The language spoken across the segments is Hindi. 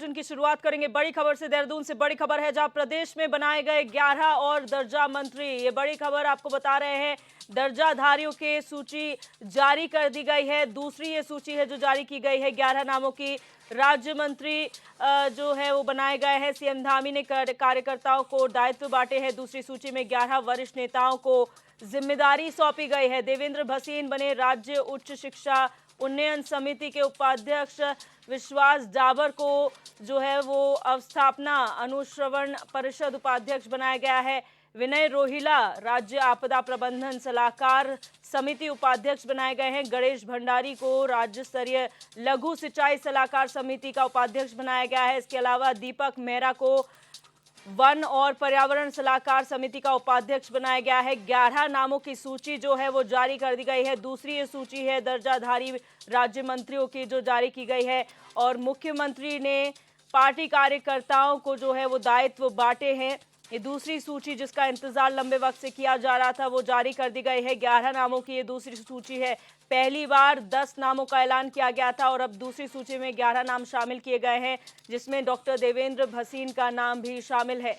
बुलेटिन की शुरुआत करेंगे बड़ी खबर से। देहरादून से बड़ी खबर है, जहां प्रदेश में बनाए गए 11 और दर्जा मंत्री। ये बड़ी खबर आपको बता रहे हैं, दर्जाधारियों की सूची जारी कर दी गई है। दूसरी ये सूची है जो जारी की गई है, 11 नामों की। राज्य मंत्री जो है वो बनाए गए हैं। सीएम धामी ने कार्यकर्ताओं को दायित्व बांटे हैं। दूसरी सूची में 11 वरिष्ठ नेताओं को जिम्मेदारी सौंपी गई है। देवेंद्र भसीन बने राज्य उच्च शिक्षा उन्नयन समिति के उपाध्यक्ष। विश्वास डाबर को जो है वो अवस्थापना अनुश्रवण परिषद उपाध्यक्ष बनाया गया है। विनय रोहिला राज्य आपदा प्रबंधन सलाहकार समिति उपाध्यक्ष बनाए गए हैं। गणेश भंडारी को राज्य स्तरीय लघु सिंचाई सलाहकार समिति का उपाध्यक्ष बनाया गया है। इसके अलावा दीपक मेहरा को वन और पर्यावरण सलाहकार समिति का उपाध्यक्ष बनाया गया है। 11 नामों की सूची जो है वो जारी कर दी गई है। दूसरी ये सूची है दर्जाधारी राज्य मंत्रियों की जो जारी की गई है, और मुख्यमंत्री ने पार्टी कार्यकर्ताओं को जो है वो दायित्व बांटे हैं। ये दूसरी सूची जिसका इंतजार लंबे वक्त से किया जा रहा था वो जारी कर दी गई है। 11 नामों की ये दूसरी सूची है। पहली बार 10 नामों का ऐलान किया गया था और अब दूसरी सूची में 11 नाम शामिल किए गए हैं, जिसमें डॉक्टर देवेंद्र भसीन का नाम भी शामिल है।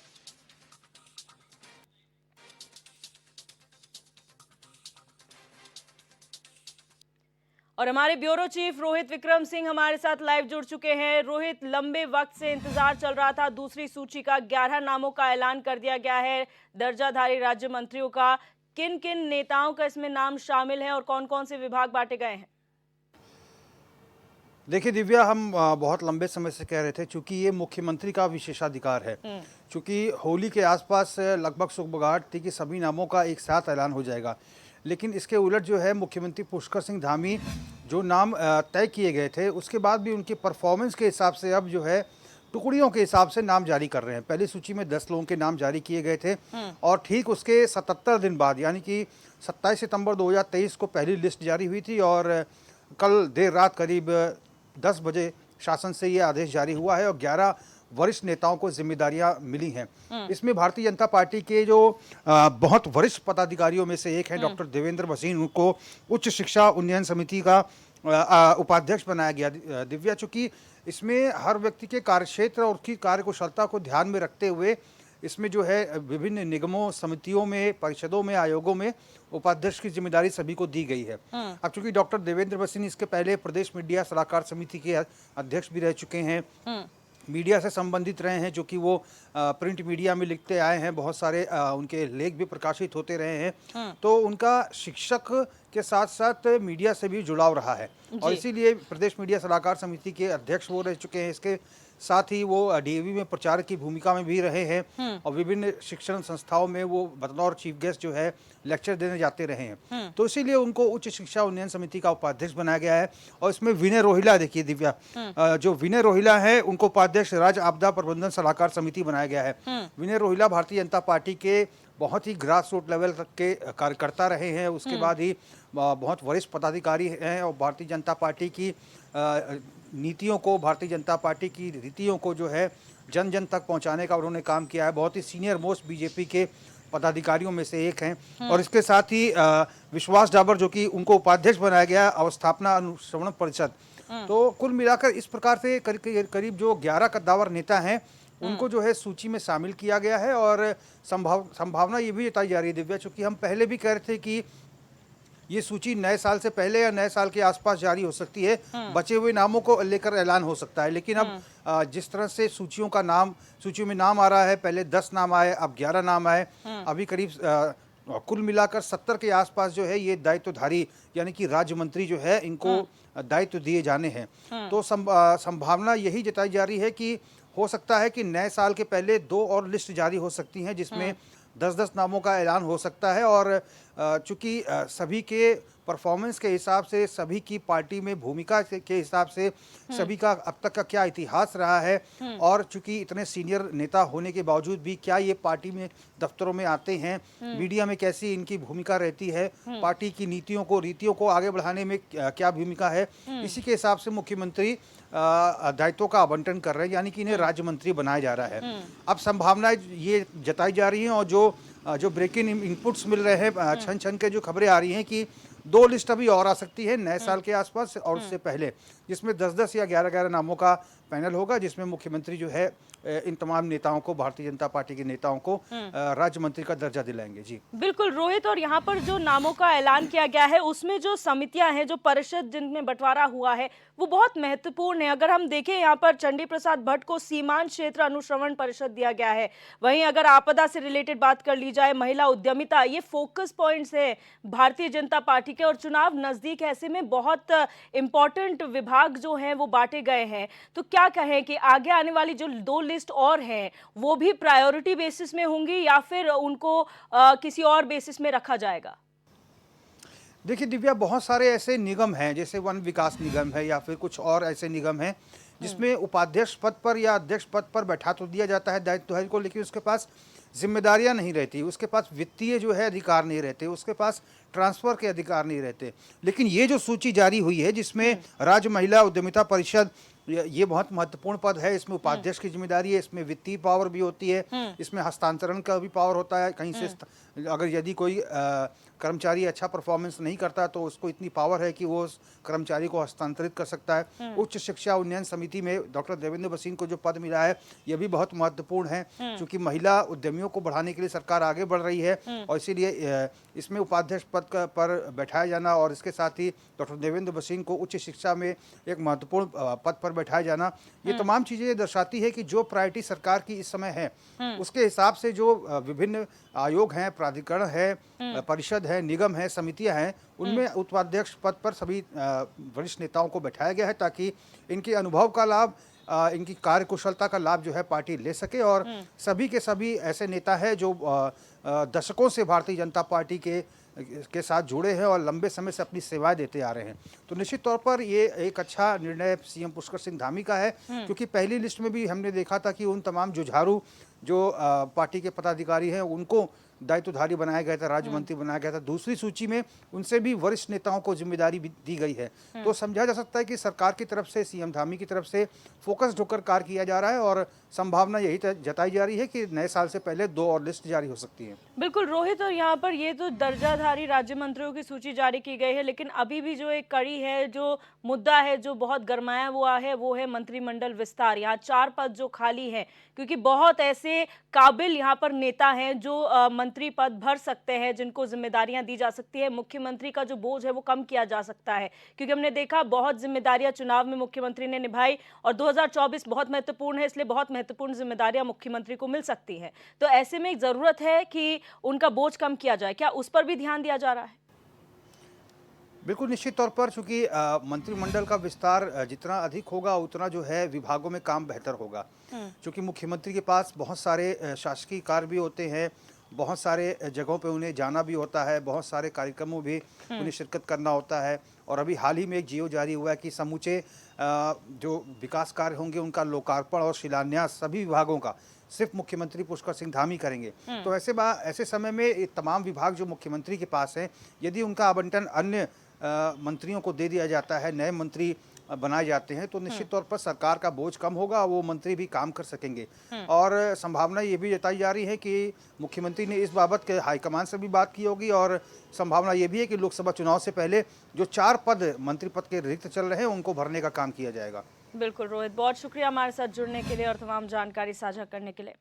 और हमारे ब्यूरो चीफ रोहित विक्रम सिंह हमारे साथ लाइव जुड़ चुके हैं। रोहित, लंबे वक्त से इंतजार चल रहा था, दूसरी सूची का 11 नामों का ऐलान कर दिया गया है दर्जाधारी राज्य मंत्रियों का। किन किन नेताओं का इसमें नाम शामिल है और कौन कौन से विभाग बांटे गए हैं? देखिए दिव्या, हम बहुत लंबे समय से कह रहे थे, चूंकि ये मुख्यमंत्री का विशेषाधिकार है, चूंकि होली के आसपास लगभग सुगबुगाहट थी कि सभी नामों का एक साथ ऐलान हो जाएगा, लेकिन इसके उलट जो है मुख्यमंत्री पुष्कर सिंह धामी जो नाम तय किए गए थे उसके बाद भी उनकी परफॉर्मेंस के हिसाब से अब जो है टुकड़ियों के हिसाब से नाम जारी कर रहे हैं। पहली सूची में 10 लोगों के नाम जारी किए गए थे और ठीक उसके 77 दिन बाद यानी कि 27 सितंबर 2023 को पहली लिस्ट जारी हुई थी और कल देर रात करीब 10 बजे शासन से ये आदेश जारी हुआ है और 11 वरिष्ठ नेताओं को जिम्मेदारियां मिली हैं। इसमें भारतीय जनता पार्टी के जो बहुत वरिष्ठ पदाधिकारियों में से एक हैं डॉक्टर देवेंद्र भसीन, उनको उच्च शिक्षा उन्नयन समिति का उपाध्यक्ष बनाया गया। दिव्या, चूंकि इसमें हर व्यक्ति के कार्यक्षेत्र और उसकी कार्यकुशलता को ध्यान में रखते हुए इसमें जो है विभिन्न निगमों, समितियों में, परिषदों में, आयोगों में उपाध्यक्ष की जिम्मेदारी सभी को दी गई है। अब चूंकि डॉक्टर देवेंद्र भसीन इसके पहले प्रदेश मीडिया सलाहकार समिति के अध्यक्ष भी रह चुके हैं, मीडिया से संबंधित रहे हैं, जो कि वो प्रिंट मीडिया में लिखते आए हैं, बहुत सारे उनके लेख भी प्रकाशित होते रहे हैं, तो उनका शिक्षक के साथ साथ मीडिया से भी जुड़ाव रहा है और इसीलिए प्रदेश मीडिया सलाहकार समिति के अध्यक्ष वो रह चुके हैं। इसके साथ ही वो डीएवी में प्रचारक की भूमिका में भी रहे हैं और विभिन्न शिक्षण संस्थाओं में वो बतौर चीफ गेस्ट जो है लेक्चर देने जाते रहे हैं, तो इसीलिए उनको उच्च शिक्षा उन्नयन समिति का उपाध्यक्ष बनाया गया है। और इसमें विनय रोहिला, देखिए दिव्या, जो विनय रोहिला है उनको उपाध्यक्ष राज्य आपदा प्रबंधन सलाहकार समिति बनाया गया है। विनय रोहिला भारतीय जनता पार्टी के बहुत ही ग्रास रूट लेवल तक के कार्यकर्ता रहे हैं, उसके बाद ही बहुत वरिष्ठ पदाधिकारी हैं और भारतीय जनता पार्टी की नीतियों को, भारतीय जनता पार्टी की रीतियों को जो है जन जन तक पहुंचाने का उन्होंने काम किया है। बहुत ही सीनियर मोस्ट बीजेपी के पदाधिकारियों में से एक हैं। और इसके साथ ही विश्वास डाबर जो कि उनको उपाध्यक्ष बनाया गया अवस्थापना अनुश्रवण परिषद। तो कुल मिलाकर इस प्रकार से करीब जो 11 कद्दावर नेता हैं उनको जो है सूची में शामिल किया गया है और संभावना ये भी जताई जा रही है दिव्या, चूंकि हम पहले भी कह रहे थे कि ये सूची नए साल से पहले या नए साल के आसपास जारी हो सकती है, बचे हुए नामों को लेकर ऐलान हो सकता है, लेकिन अब जिस तरह से सूचियों में नाम आ रहा है, पहले 10 नाम आए, अब 11 नाम आए, अभी करीब कुल मिलाकर 70 के आसपास जो है ये दायित्वधारी यानी कि राज्य मंत्री जो है इनको दायित्व दिए जाने हैं। तो संभावना यही जताई जा रही है कि हो सकता है कि नए साल के पहले 2 और लिस्ट जारी हो सकती हैं जिसमें 10-10 नामों का ऐलान हो सकता है और चूंकि सभी के परफॉर्मेंस के हिसाब से, सभी की पार्टी में भूमिका के हिसाब से, सभी का अब तक का क्या इतिहास रहा है और चूंकि इतने सीनियर नेता होने के बावजूद भी क्या ये पार्टी में दफ्तरों में आते हैं, मीडिया में कैसी इनकी भूमिका रहती है, पार्टी की रीतियों को आगे बढ़ाने में क्या भूमिका है, इसी के हिसाब से मुख्यमंत्री दायित्वों का आवंटन कर रहे हैं, यानी कि इन्हें राज्य मंत्री बनाया जा रहा है। अब संभावनाएं ये जताई जा रही हैं और जो ब्रेकिंग इनपुट्स मिल रहे हैं, छन छन के जो खबरें आ रही हैं कि 2 लिस्ट अभी और आ सकती है नए साल के आसपास और उससे पहले, जिसमें 10-10 या 11-11 नामों का पैनल होगा, जिसमें मुख्यमंत्री जो है इन तमाम नेताओं को, भारतीय जनता पार्टी के नेताओं को राज्य मंत्री का दर्जा दिलाएंगे। जी बिल्कुल रोहित, और यहाँ पर जो नामों का ऐलान किया गया है उसमें जो समितियां हैं, जो परिषद जिनमें बंटवारा हुआ है, वो बहुत महत्वपूर्ण है। अगर हम देखें, यहाँ पर चंडी प्रसाद भट्ट को सीमांत क्षेत्र अनुश्रवण परिषद दिया गया है। वहीं अगर आपदा से रिलेटेड बात कर ली जाए, महिला उद्यमिता, ये फोकस पॉइंट्स है भारतीय जनता पार्टी के, और चुनाव नजदीक, ऐसे में बहुत इंपॉर्टेंट विभाग जो हैं वो बांटे गए हैं। तो क्या कहें कि आगे आने वाली जो 2 लिस्ट और हैं वो भी प्रायोरिटी बेसिस में होंगी या फिर उनको किसी और बेसिस में रखा जाएगा? देखिए दिव्या, बहुत सारे ऐसे निगम हैं, जैसे वन विकास निगम है या फिर कुछ और ऐसे निगम हैं जिसमें उपाध्यक्ष पद पर या अध्यक्ष पद पर बैठा तो दिया जाता है दायित्वधारी को, लेकिन उसके पास जिम्मेदारियां नहीं रहती, उसके पास वित्तीय जो है अधिकार नहीं रहते, उसके पास ट्रांसफर के अधिकार नहीं रहते। लेकिन ये जो सूची जारी हुई है जिसमें राज्य महिला उद्यमिता परिषद, ये बहुत महत्वपूर्ण पद है। इसमें उपाध्यक्ष की जिम्मेदारी है, इसमें वित्तीय पावर भी होती है, इसमें हस्तांतरण का भी पावर होता है। कहीं से अगर यदि कोई कर्मचारी अच्छा परफॉर्मेंस नहीं करता तो उसको इतनी पावर है कि वो उस कर्मचारी को हस्तांतरित कर सकता है। उच्च शिक्षा उन्नयन समिति में डॉक्टर देवेंद्र भसीन को जो पद मिला है ये भी बहुत महत्वपूर्ण है, क्योंकि महिला उद्यमियों को बढ़ाने के लिए सरकार आगे बढ़ रही है, और इसीलिए इसमें उपाध्यक्ष पद पर बैठाया जाना और इसके साथ ही डॉक्टर देवेंद्र भसीन को उच्च शिक्षा में एक महत्वपूर्ण पद पर बैठाया जाना, ये तमाम चीज़ें दर्शाती है कि जो प्रायोरिटी सरकार की इस समय है उसके हिसाब से जो विभिन्न आयोग हैं, प्राधिकरण है, परिषद है, निगम है, समितियां हैं, उनमें उपाध्यक्ष पद पर सभी वरिष्ठ नेताओं को बैठाया गया है ताकि इनके अनुभव का लाभ, इनकी कार्यकुशलता का लाभ जो है पार्टी ले सके। और सभी के सभी ऐसे नेता हैं जो दशकों से भारतीय जनता पार्टी के साथ जुड़े हैं और लंबे समय से अपनी सेवाएं देते आ रहे हैं। तो निश्चित तौर पर ये एक अच्छा निर्णय सीएम पुष्कर सिंह धामी का है, क्योंकि पहली लिस्ट में भी हमने देखा था कि उन तमाम जुझारू जो पार्टी के पदाधिकारी हैं उनको दायित्वधारी बनाया गया था, राज्य मंत्री बनाया गया था। दूसरी सूची में उनसे भी वरिष्ठ नेताओं को जिम्मेदारी भी दी गई है। तो समझा जा सकता है कि सरकार की तरफ से, सीएम धामी की तरफ से फोकस्ड होकर कार्य किया जा रहा है, और संभावना यही जताई जा रही है कि नए साल से पहले 2 और लिस्ट जारी हो सकती है। बिल्कुल रोहित, और यहाँ पर ये तो दर्जाधारी राज्य मंत्रियों की सूची जारी की गई है, लेकिन अभी भी जो एक कड़ी है, जो मुद्दा है जो बहुत गरमाया हुआ है, वो है मंत्रिमंडल विस्तार। यहाँ 4 पद जो खाली हैं, क्योंकि बहुत ऐसे काबिल यहाँ पर नेता हैं जो मंत्री पद भर सकते हैं, जिनको जिम्मेदारियां दी जा सकती है। मुख्यमंत्री का जो बोझ है वो कम किया जा सकता है, क्योंकि हमने देखा बहुत जिम्मेदारियां चुनाव में मुख्यमंत्री ने निभाई, और 2024 बहुत महत्वपूर्ण है, इसलिए बहुत महत्वपूर्ण जिम्मेदारियां मुख्यमंत्री को मिल सकती हैं। तो ऐसे में एक जरूरत है कि उनका बोझ कम किया जाए। क्या उस पर भी ध्यान दिया जा रहा है? बिल्कुल, निश्चित तौर पर, चूंकि मंत्रिमंडल का विस्तार जितना अधिक होगा उतना जो है विभागों में काम बेहतर होगा, क्योंकि मुख्यमंत्री के पास बहुत सारे शासकीय कार्य भी होते हैं, बहुत सारे जगहों पे उन्हें जाना भी होता है, बहुत सारे कार्यक्रमों भी उन्हें शिरकत करना होता है। और अभी हाल ही में एक जियो जारी हुआ है कि समूचे जो विकास कार्य होंगे उनका लोकार्पण और शिलान्यास सभी विभागों का सिर्फ मुख्यमंत्री पुष्कर सिंह धामी करेंगे। तो ऐसे समय में ये तमाम विभाग जो मुख्यमंत्री के पास हैं, यदि उनका आवंटन अन्य मंत्रियों को दे दिया जाता है, नए मंत्री बनाए जाते हैं, तो निश्चित तौर पर सरकार का बोझ कम होगा, वो मंत्री भी काम कर सकेंगे। और संभावना ये भी जताई जा रही है कि मुख्यमंत्री ने इस बाबत के हाईकमान से भी बात की होगी, और संभावना ये भी है कि लोकसभा चुनाव से पहले जो 4 पद मंत्री पद के रिक्त चल रहे हैं उनको भरने का काम किया जाएगा। बिल्कुल रोहित, बहुत शुक्रिया हमारे साथ जुड़ने के लिए और तमाम जानकारी साझा करने के लिए।